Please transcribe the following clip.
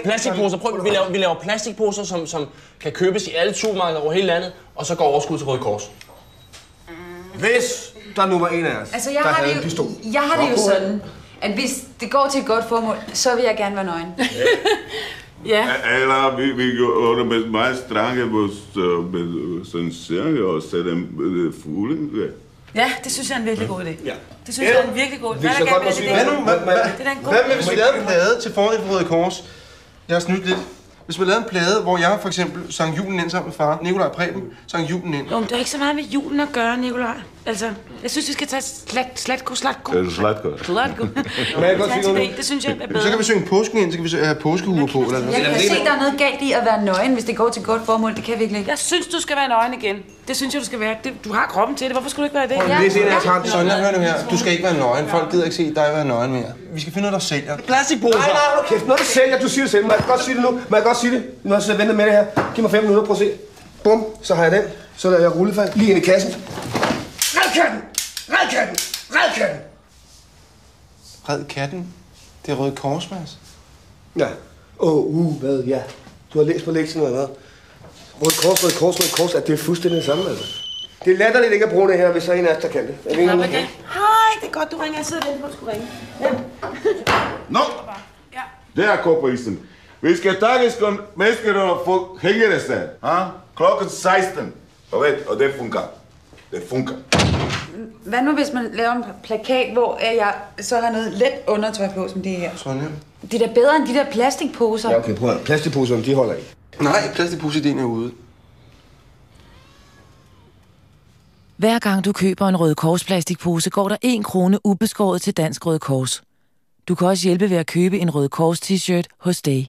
plastikposer. Prøv, vi laver plastikposer, som kan købes i alle supermarkeder over hele landet, og så går overskud til Røde Kors. Hvis der nu var en af os, altså, der havde en pistol. Jeg har det jo sådan, at hvis det går til et godt formål, så vil jeg gerne være nøgen. Ja. Eller vi gjorde det med meget strange med sådan serie og sætte fuglen. Ja, det synes jeg er en virkelig god idé. Ja. Det synes jeg er en virkelig god idé. Hvad med, hvis vi lavede en plade til fordel for Røde Kors? Jeg har snydt lidt. Hvis man lavede en plade, hvor jeg for eksempel sang julen ind sammen med far, Nikolaj Preben, sang julen ind. Jo, men det er ikke så meget med julen at gøre, Nikolaj. Altså, jeg synes, vi skal tage slatko. Slatko. Det synes jeg er bedre. Så kan vi synge påsken ind, så kan vi have påskehuer på. Eller jeg kan se, der er noget galt i at være nøgen, hvis det går til godt formål. Det kan jeg virkelig ikke. Jeg synes, du skal være nøgen igen. Det synes jeg, du skal være. Du har kroppen til det. Hvorfor skulle du ikke være det? Hvis en af os har det. Sonja, hør nu her. Du skal ikke være nøgen. Folk gider ikke se dig være nøgen mere. Vi skal finde noget, der sælger. Plastikposer! Nej, kæft. Noget, der sælger. Du siger det selv. Må jeg godt sige det nu? Må jeg godt sige det? Nu har jeg ventet med det her. Giv mig 5 minutter. Prøv at se. Bum. Så har jeg den. Så lader jeg rullefald lige ind i kassen. Red katten! Red katten! Red katten! Red katten? Det er Røde Kors, Mads. Ja. Hvad? Ja. Du har læst på lektien eller hvad? Røde Kors, at det er fuldstændig det samme, altså. Det er latterligt ikke at bruge det her, hvis der er en af os, der kan det. Hej, det er godt, du ringer. Jeg sidder og venter på, at du skulle ringe. Ja. Nå! Der går prisen. Vi skal takke mennesker for hængerestand. Klokken 16. Og det fungerer. Det fungerer. Hvad nu, hvis man laver en plakat, hvor jeg så har noget let undertøj på, som det her? Sonja. Det er da bedre end de der plastikposer. Ja, okay, prøv at plastikposerne, de holder ikke. Nej, plastikposideen er ude. Hver gang du køber en Røde Kors plastikpose, går der 1 krone ubeskåret til Dansk Røde Kors. Du kan også hjælpe ved at købe en Røde Kors t-shirt hos Day.